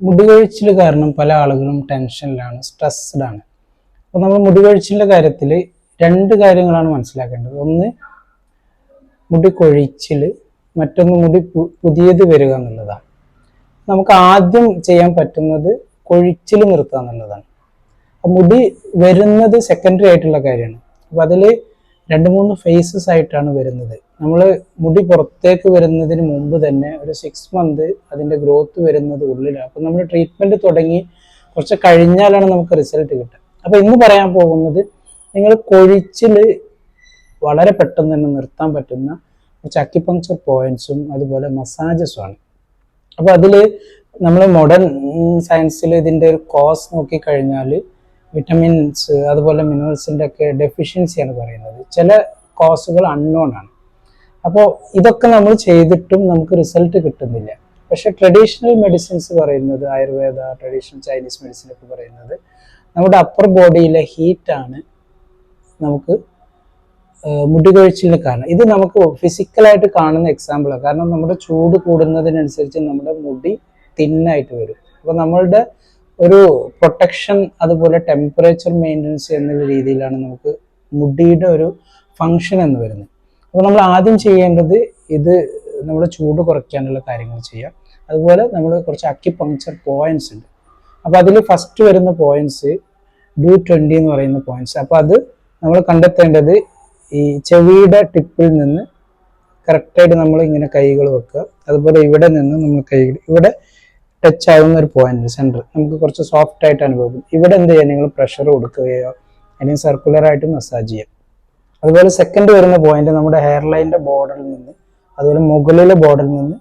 മുടികൊഴിച്ചിൽ കാരണം പല ആളുകളും ടെൻഷനിലാണ്, സ്ട്രെസ്ഡ് ആണ്. അപ്പോൾ നമ്മൾ മുടികൊഴിച്ചിലിൻ്റെ കാര്യത്തിൽ രണ്ട് കാര്യങ്ങളാണ് മനസ്സിലാക്കേണ്ടത്. ഒന്ന് മുടി കൊഴിച്ചിൽ, മറ്റൊന്ന് മുടി പുതിയത് വരിക എന്നുള്ളതാണ്. നമുക്ക് ആദ്യം ചെയ്യാൻ പറ്റുന്നത് കൊഴിച്ചിൽ നിർത്തുക എന്നുള്ളതാണ്. മുടി വരുന്നത് സെക്കൻഡറി ആയിട്ടുള്ള കാര്യമാണ്. അപ്പോൾ അതിൽ 2-3 ഫേസസ് ആയിട്ടാണ് വരുന്നത്. നമ്മൾ മുടി പുറത്തേക്ക് വരുന്നതിന് മുമ്പ് തന്നെ ഒരു 6 മന്ത് അതിൻ്റെ ഗ്രോത്ത് വരുന്നത് ഉള്ളിലാണ്. അപ്പോൾ നമ്മൾ ട്രീറ്റ്മെൻറ്റ് തുടങ്ങി കുറച്ച് കഴിഞ്ഞാലാണ് നമുക്ക് റിസൾട്ട് കിട്ടുക. അപ്പോൾ ഇന്ന് പറയാൻ പോകുന്നത് നിങ്ങൾ കൊഴിച്ചിൽ വളരെ പെട്ടെന്ന് തന്നെ നിർത്താൻ പറ്റുന്ന കുറച്ച് അക്യുപങ്ക്ചർ പോയിന്റ്സും അതുപോലെ മസാജസുമാണ്. അപ്പോൾ അതിൽ നമ്മൾ മോഡേൺ സയൻസിൽ ഇതിൻ്റെ ഒരു കോസ് നോക്കിക്കഴിഞ്ഞാൽ വിറ്റമിൻസ് അതുപോലെ മിനറൽസിൻ്റെ ഒക്കെ ഡെഫിഷ്യൻസിയാണ് പറയുന്നത്. ചില കോസുകൾ അൺനോൺ ആണ്. അപ്പോൾ ഇതൊക്കെ നമ്മൾ ചെയ്തിട്ടും നമുക്ക് റിസൾട്ട് കിട്ടുന്നില്ല. പക്ഷെ ട്രഡീഷണൽ മെഡിസിൻസ് പറയുന്നത്, ആയുർവേദ, ട്രഡീഷണൽ ചൈനീസ് മെഡിസിൻ ഒക്കെ പറയുന്നത് നമ്മുടെ അപ്പർ ബോഡിയിലെ ഹീറ്റാണ് നമുക്ക് മുടികൊഴിച്ചിലിന് കാരണം. ഇത് നമുക്ക് ഫിസിക്കലായിട്ട് കാണുന്ന എക്സാമ്പിളാണ്. കാരണം നമ്മുടെ ചൂട് കൂടുന്നതിനനുസരിച്ച് നമ്മുടെ മുടി തിന്നായിട്ട് വരും. അപ്പോൾ നമ്മളുടെ ഒരു പ്രൊട്ടക്ഷൻ അതുപോലെ ടെമ്പറേച്ചർ മെയിൻ്റനൻസ് എന്നുള്ള രീതിയിലാണ് നമുക്ക് മുടിയുടെ ഒരു ഫങ്ഷൻ എന്ന് വരുന്നത്. അപ്പോൾ നമ്മൾ ആദ്യം ചെയ്യേണ്ടത് ഇത് നമ്മുടെ ചൂട് കുറയ്ക്കാനുള്ള കാര്യങ്ങൾ ചെയ്യാം. അതുപോലെ നമ്മൾ കുറച്ച് അക്യുപങ്ക്ചർ പോയിന്റ്സ് ഉണ്ട്. അപ്പോൾ അതിൽ ഫസ്റ്റ് വരുന്ന പോയിന്റ്സ് D20 എന്ന് പറയുന്ന പോയിന്റ്സ്. അപ്പോൾ അത് നമ്മൾ കണ്ടെത്തേണ്ടത് ഈ ചെവിയുടെ ടിപ്പിൽ നിന്ന് കറക്റ്റായിട്ട് നമ്മൾ ഇങ്ങനെ കൈകൾ വെക്കുക. അതുപോലെ ഇവിടെ നിന്ന് നമ്മൾ കൈകൾ ഇവിടെ ടച്ച് ആവുന്ന ഒരു പോയിന്റ് സെൻറ്റർ നമുക്ക് കുറച്ച് സോഫ്റ്റ് ആയിട്ട് അനുഭവപ്പെടും. ഇവിടെ എന്ത് ചെയ്യുക, നിങ്ങൾ പ്രഷർ കൊടുക്കുകയോ അല്ലെങ്കിൽ സർക്കുലർ ആയിട്ട് മസാജ് ചെയ്യാം. അതുപോലെ സെക്കൻഡ് വരുന്ന പോയിന്റ് നമ്മുടെ ഹെയർ ലൈനിന്റെ ബോർഡറിൽ നിന്ന് അതുപോലെ മുകളിലെ ബോർഡറിൽ നിന്ന്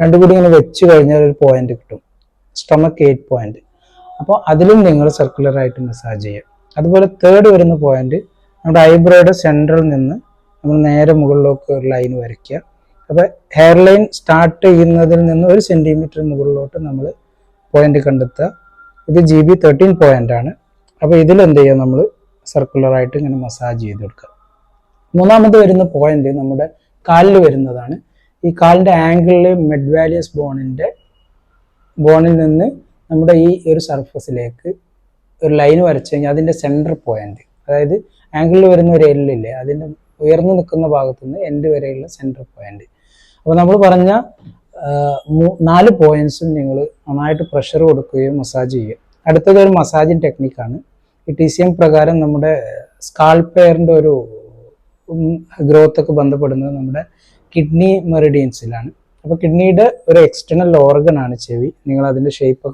രണ്ടും കൂടി ഇങ്ങനെ വെച്ച് കഴിഞ്ഞാൽ ഒരു പോയിന്റ് കിട്ടും, സ്റ്റൊമക്ക് 8 പോയിന്റ്. അപ്പോൾ അതിലും നിങ്ങൾ സർക്കുലർ ആയിട്ട് മസാജ് ചെയ്യാം. അതുപോലെ തേർഡ് വരുന്ന പോയിന്റ് നമ്മുടെ ഐബ്രോയുടെ സെൻറ്ററിൽ നിന്ന് നമ്മൾ നേരെ മുകളിലേക്ക് ഒരു ലൈൻ വരയ്ക്കുക. അപ്പോൾ ഹെയർ ലൈൻ സ്റ്റാർട്ട് ചെയ്യുന്നതിൽ നിന്ന് 1 സെൻറ്റിമീറ്റർ മുകളിലോട്ട് നമ്മൾ പോയിന്റ് കണ്ടെത്തുക. ഇത് GB13 പോയിന്റ് ആണ്. അപ്പോൾ ഇതിലെന്ത് ചെയ്യുക, നമ്മൾ സർക്കുലറായിട്ട് ഇങ്ങനെ മസാജ് ചെയ്ത് കൊടുക്കുക. മൂന്നാമത് വരുന്ന പോയിന്റ് നമ്മുടെ കാലിൽ വരുന്നതാണ്. ഈ കാലിൻ്റെ ആംഗിളിൽ മെഡ്വാലിയസ് ബോണിൽ നിന്ന് നമ്മുടെ ഈ ഒരു സർഫസിലേക്ക് ഒരു ലൈൻ വരച്ചു കഴിഞ്ഞാൽ അതിൻ്റെ സെൻറ്റർ പോയിന്റ്, അതായത് ആംഗിളിൽ വരുന്ന ഒരു എല്ലില്ലേ അതിൻ്റെ ഉയർന്നു നിൽക്കുന്ന ഭാഗത്തു നിന്ന് എൻഡ് വരെയുള്ള സെൻറ്റർ പോയിന്റ്. അപ്പോൾ നമ്മൾ പറഞ്ഞ 4 പോയിന്റ്സും നിങ്ങൾ നന്നായിട്ട് പ്രഷർ കൊടുക്കുകയും മസാജ് ചെയ്യുക. അടുത്തത് ഒരു മസാജിങ് ടെക്നിക്കാണ്. ഈ TCM പ്രകാരം നമ്മുടെ സ്കാൽപ്പ് ഹെയറിൻ്റെ ഒരു ഗ്രോത്ത് ഒക്കെ ബന്ധപ്പെടുന്നത് നമ്മുടെ കിഡ്നി മെറിഡിയൻസിലാണ്. അപ്പോൾ കിഡ്നിയുടെ ഒരു എക്സ്റ്റേണൽ ഓർഗൻ ആണ് ചെവി. നിങ്ങൾ അതിൻ്റെ ഷേപ്പ്